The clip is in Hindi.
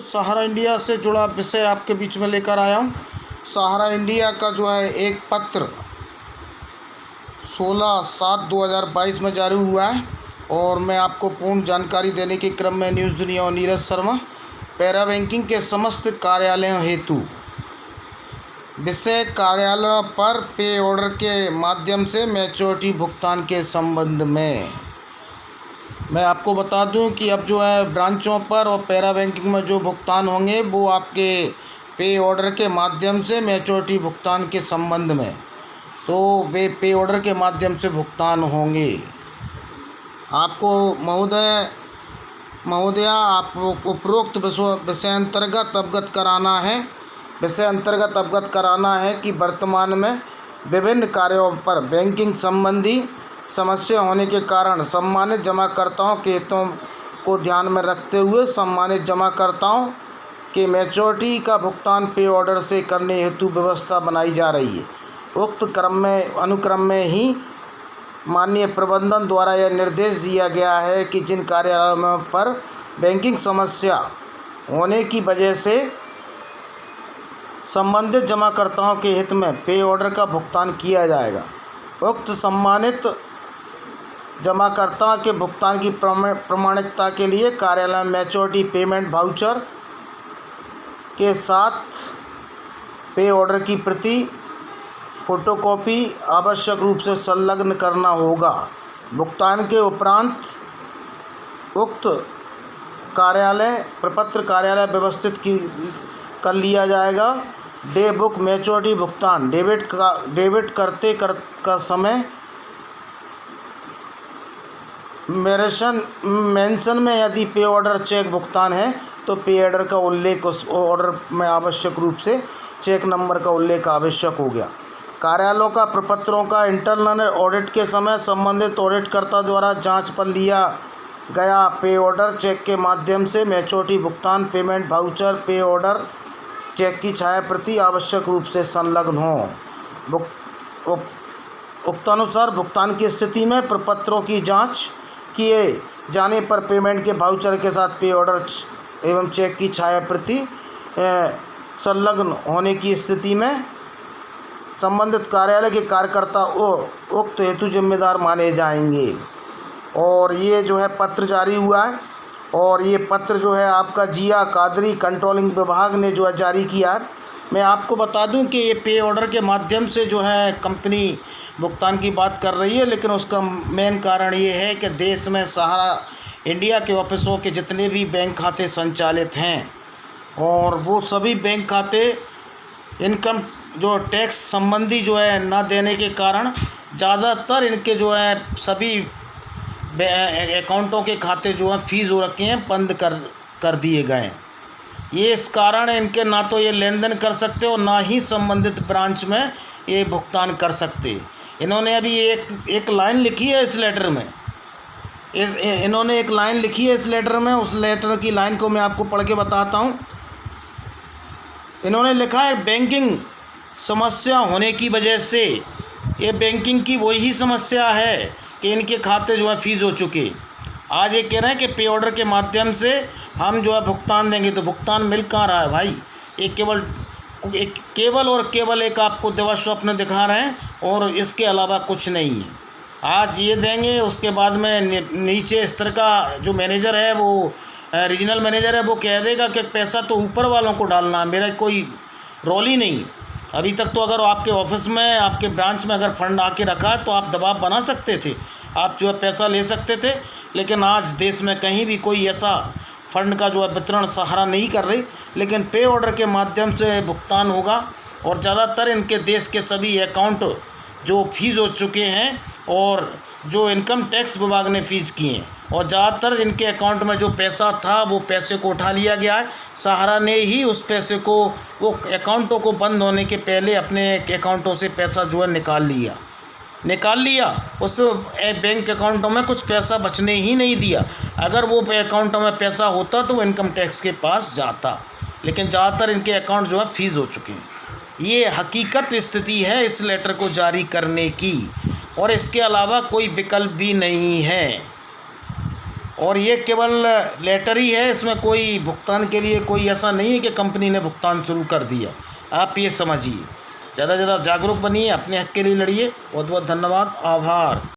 सहारा इंडिया से जुड़ा विषय आपके बीच में लेकर आया हूँ। सहारा इंडिया का जो है एक पत्र 16/7/2022 में जारी हुआ है और मैं आपको पूर्ण जानकारी देने के क्रम में न्यूज़ दुनिया और नीरज शर्मा। पैरा बैंकिंग के समस्त कार्यालयों हेतु विषय कार्यालयों पर पे ऑर्डर के माध्यम से मैच्योरिटी भुगतान के संबंध में मैं आपको बता दूं कि अब जो है ब्रांचों पर और पैरा बैंकिंग में जो भुगतान होंगे वो आपके पे ऑर्डर के माध्यम से मैच्योरिटी भुगतान के संबंध में, तो वे पे ऑर्डर के माध्यम से भुगतान होंगे। आपको महोदया आपको उपरोक्त विषय अंतर्गत अवगत कराना है कि वर्तमान में विभिन्न कार्यों पर बैंकिंग संबंधी समस्या होने के कारण सम्मानित जमाकर्ताओं के हितों को ध्यान में रखते हुए सम्मानित जमाकर्ताओं के मैच्योरिटी का भुगतान पे ऑर्डर से करने हेतु व्यवस्था बनाई जा रही है। उक्त अनुक्रम में ही माननीय प्रबंधन द्वारा यह निर्देश दिया गया है कि जिन कार्यालयों पर बैंकिंग समस्या होने की वजह से संबंधित जमाकर्ताओं के हित में पे ऑर्डर का भुगतान किया जाएगा, उक्त सम्मानित जमाकर्ता के भुगतान की प्रमाणिकता के लिए कार्यालय मैच्योरिटी पेमेंट वाउचर के साथ पे ऑर्डर की प्रति फोटोकॉपी आवश्यक रूप से संलग्न करना होगा। भुगतान के उपरांत उक्त प्रपत्र कार्यालय व्यवस्थित कर लिया जाएगा। डे बुक मैच्योरिटी भुगतान डेबिट करते का समय मेंशन में यदि पे ऑर्डर चेक भुगतान है तो पे ऑर्डर का उल्लेख उस ऑर्डर में आवश्यक रूप से चेक नंबर का उल्लेख आवश्यक हो गया। कार्यालयों का प्रपत्रों का इंटरनल ऑडिट के समय संबंधित ऑडिटकर्ता द्वारा जांच पर लिया गया पे ऑर्डर चेक के माध्यम से मैच्योरिटी भुगतान पेमेंट वाउचर पे ऑर्डर चेक की छायाप्रति आवश्यक रूप से संलग्न हो। उक्तानुसार भुगतान की स्थिति में प्रपत्रों की जांच किए जाने पर पेमेंट के वाउचर के साथ पे ऑर्डर एवं चेक की छायाप्रति संलग्न होने की स्थिति में संबंधित कार्यालय के कार्यकर्ता उक्त हेतु जिम्मेदार माने जाएंगे। और ये जो है पत्र जारी हुआ है और ये पत्र जो है आपका जिया कादरी कंट्रोलिंग विभाग ने जो है जारी किया है। मैं आपको बता दूं कि ये पे ऑर्डर के माध्यम से जो है कंपनी भुगतान की बात कर रही है, लेकिन उसका मेन कारण ये है कि देश में सहारा इंडिया के ऑफिसों के जितने भी बैंक खाते संचालित हैं और वो सभी बैंक खाते इनकम जो टैक्स संबंधी जो है ना देने के कारण ज़्यादातर इनके जो है सभी अकाउंटों के खाते जो हैं फ्रीज हो रखे हैं, बंद कर दिए गए हैं। ये इस कारण इनके ना तो ये लेन देन कर सकते और ना ही संबंधित ब्रांच में ये भुगतान कर सकते। इन्होंने अभी एक लाइन लिखी है इस लेटर में, इन्होंने एक लाइन लिखी है इस लेटर में। उस लेटर की लाइन को मैं आपको पढ़ के बताता हूँ। इन्होंने लिखा है बैंकिंग समस्या होने की वजह से, ये बैंकिंग की वही समस्या है कि इनके खाते जो है फ्रीज हो चुके। आज ये कह रहे हैं कि पे ऑर्डर के माध्यम से हम जो है भुगतान देंगे, तो भुगतान मिल कहाँ रहा है भाई? एक केवल एक आपको दिवास्वप्न दिखा रहे हैं और इसके अलावा कुछ नहीं है। आज ये देंगे, उसके बाद में नीचे स्तर का जो मैनेजर है, वो रीजनल मैनेजर है, वो कह देगा कि पैसा तो ऊपर वालों को डालना है, मेरा कोई रोल ही नहीं। अभी तक तो अगर आपके ऑफिस में आपके ब्रांच में अगर फंड आके रखा है तो आप दबाव बना सकते थे, आप जो है पैसा ले सकते थे, लेकिन आज देश में कहीं भी कोई ऐसा फंड का जो है वितरण सहारा नहीं कर रही। लेकिन पे ऑर्डर के माध्यम से भुगतान होगा और ज़्यादातर इनके देश के सभी अकाउंट जो फ्रीज हो चुके हैं और जो इनकम टैक्स विभाग ने फ्रीज किए हैं, और ज़्यादातर इनके अकाउंट में जो पैसा था वो पैसे को उठा लिया गया है। सहारा ने ही उस पैसे को, वो अकाउंटों को बंद होने के पहले अपने अकाउंटों से पैसा जो है निकाल लिया। उस बैंक अकाउंटों में कुछ पैसा बचने ही नहीं दिया। अगर वो अकाउंटों में पैसा होता तो वो इनकम टैक्स के पास जाता, लेकिन ज़्यादातर इनके अकाउंट जो है फ्रीज हो चुके हैं। ये हकीकत स्थिति है इस लेटर को जारी करने की, और इसके अलावा कोई विकल्प भी नहीं है। और ये केवल लेटर ही है, इसमें कोई भुगतान के लिए कोई ऐसा नहीं है कि कंपनी ने भुगतान शुरू कर दिया। आप ये समझिए। ज़्यादा से ज़्यादा जागरूक बनिए, अपने हक के लिए लड़िए। बहुत बहुत धन्यवाद, आभार।